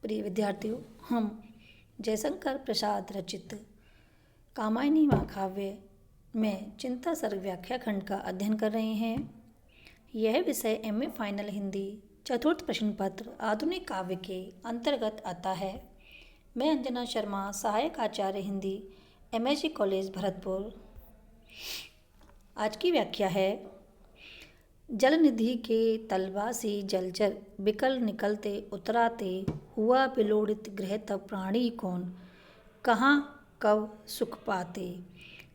प्रिय विद्यार्थियों, हम जयशंकर प्रसाद रचित कामायनी महाकाव्य में चिंता सर्ग व्याख्या खंड का अध्ययन कर रहे हैं। यह विषय एमए फाइनल हिंदी चतुर्थ प्रश्न पत्र आधुनिक काव्य के अंतर्गत आता है। मैं अंजना शर्मा, सहायक आचार्य हिंदी, एमएसजी कॉलेज भरतपुर। आज की व्याख्या है। जलनिधि के तलवासी जलचर बिकल निकलते उतराते हुआ बिलोड़ित गृह तब प्राणी कौन कहाँ कब सुख पाते।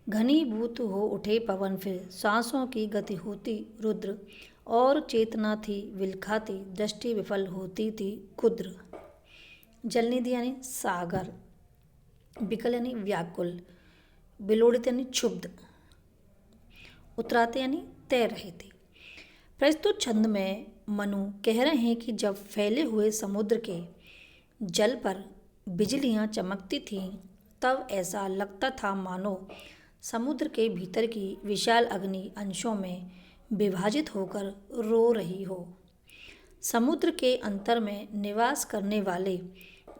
घनीभूत हो उठे पवन फिर सांसों की गति होती रुद्र और चेतना थी विलखाती दृष्टि विफल होती थी क्षुद्र। जलनिधि यानी सागर, बिकल यानी व्याकुल, बिलोड़ित यानी क्षुब्ध, उतराते यानी तैर रहे थे। प्रस्तुत छंद में मनु कह रहे हैं कि जब फैले हुए समुद्र के जल पर बिजलियां चमकती थीं तब ऐसा लगता था मानो समुद्र के भीतर की विशाल अग्नि अंशों में विभाजित होकर रो रही हो। समुद्र के अंतर में निवास करने वाले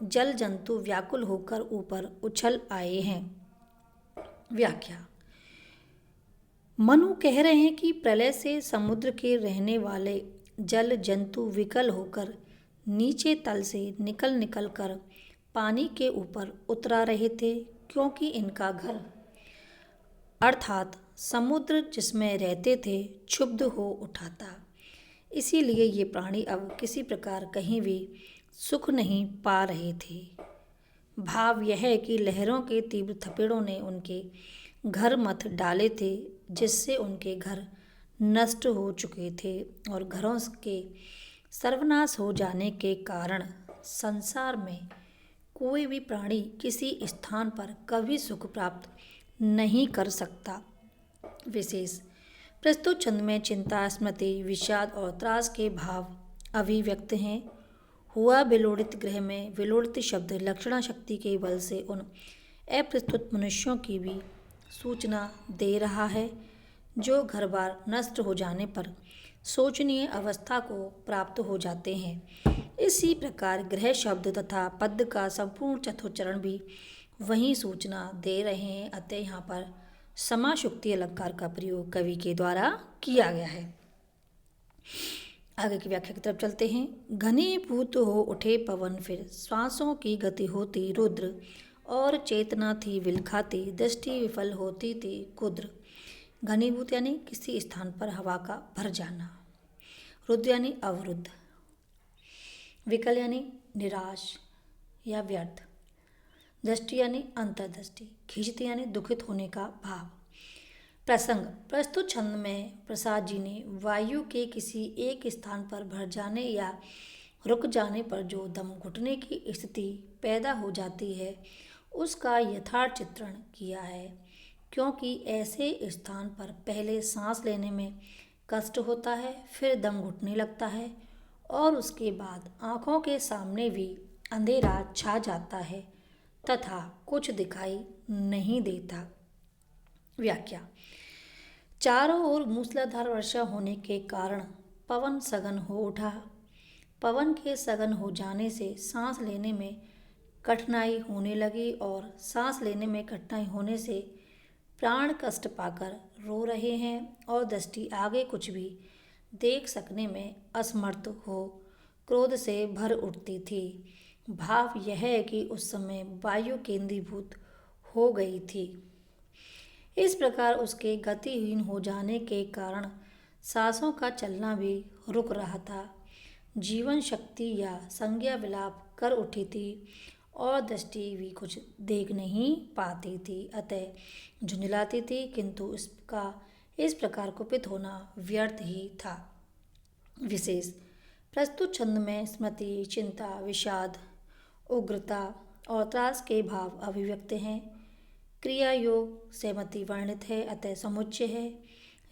जल जंतु व्याकुल होकर ऊपर उछल आए हैं। व्याख्या। मनु कह रहे हैं कि प्रलय से समुद्र के रहने वाले जल जंतु विकल होकर नीचे तल से निकल निकल कर पानी के ऊपर उतरा रहे थे, क्योंकि इनका घर अर्थात समुद्र जिसमें रहते थे क्षुब्ध हो उठा था। इसीलिए ये प्राणी अब किसी प्रकार कहीं भी सुख नहीं पा रहे थे। भाव यह है कि लहरों के तीव्र थपेड़ों ने उनके घर मथ डाले थे, जिससे उनके घर नष्ट हो चुके थे और घरों के सर्वनाश हो जाने के कारण संसार में कोई भी प्राणी किसी स्थान पर कभी सुख प्राप्त नहीं कर सकता। विशेष प्रस्तुत छंद में चिंता, स्मृति, विषाद और त्रास के भाव अभिव्यक्त हैं। हुआ बिलोड़ित गृह में विलोड़ित शब्द लक्षणा शक्ति के बल से उन अप्रस्तुत मनुष्यों की भी सूचना दे रहा है जो घर बार नष्ट हो जाने पर शोचनीय अवस्था को प्राप्त हो जाते हैं। इसी प्रकार गृह शब्द तथा पद का संपूर्ण चतुर्चरण भी वही सूचना दे रहे हैं। अतः यहाँ पर समासुक्ति अलंकार का प्रयोग कवि के द्वारा किया गया है। आगे की व्याख्या की तरफ चलते हैं। घनीभूत हो उठे पवन फिर श्वासों की गति होती रुद्र और चेतना थी विलखाती दृष्टि विफल होती थी क्षुद्र। घनीभूत यानी किसी स्थान पर हवा का भर जाना। रुद्र यानी अवरुद्ध। विकल यानी निराश या व्यर्थ। दृष्टि यानी अंतर्दृष्टि। खींचती यानी दुखित होने का भाव। प्रसंग। प्रस्तुत छंद में प्रसाद जी ने वायु के किसी एक स्थान पर भर जाने या रुक जाने पर जो दम घुटने की स्थिति पैदा हो जाती है उसका यथार्थ चित्रण किया है, क्योंकि ऐसे स्थान पर पहले सांस लेने में कष्ट होता है, फिर दम घुटने लगता है और उसके बाद आँखों के सामने भी अंधेरा छा जाता है तथा कुछ दिखाई नहीं देता। व्याख्या। चारों ओर मूसलाधार वर्षा होने के कारण पवन सघन हो उठा। पवन के सघन हो जाने से सांस लेने में कठिनाई होने लगी और सांस लेने में कठिनाई होने से प्राण कष्ट पाकर रो रहे हैं और दृष्टि आगे कुछ भी देख सकने में असमर्थ हो क्रोध से भर उठती थी। भाव यह है कि उस समय वायु केंद्रीभूत हो गई थी। इस प्रकार उसके गतिहीन हो जाने के कारण सांसों का चलना भी रुक रहा था। जीवन शक्ति या संज्ञा विलाप कर उठी थी और दृष्टि भी कुछ देख नहीं पाती थी, अतः झुंझलाती थी, किंतु इसका इस प्रकार कुपित होना व्यर्थ ही था। विशेष प्रस्तुत छंद में स्मृति, चिंता, विषाद, उग्रता और त्रास के भाव अभिव्यक्त हैं। क्रिया योग सहमति वर्णित है, अतः समुच्चय है।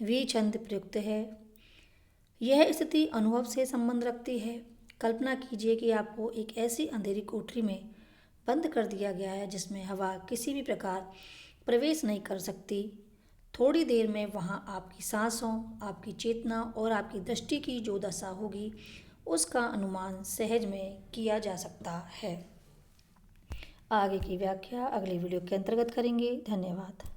वी छंद प्रयुक्त है। यह स्थिति अनुभव से संबंध रखती है। कल्पना कीजिए कि आपको एक ऐसी अंधेरी कोठरी में बंद कर दिया गया है जिसमें हवा किसी भी प्रकार प्रवेश नहीं कर सकती। थोड़ी देर में वहाँ आपकी सांसों, आपकी चेतना और आपकी दृष्टि की जो दशा होगी उसका अनुमान सहज में किया जा सकता है। आगे की व्याख्या अगली वीडियो के अंतर्गत करेंगे। धन्यवाद।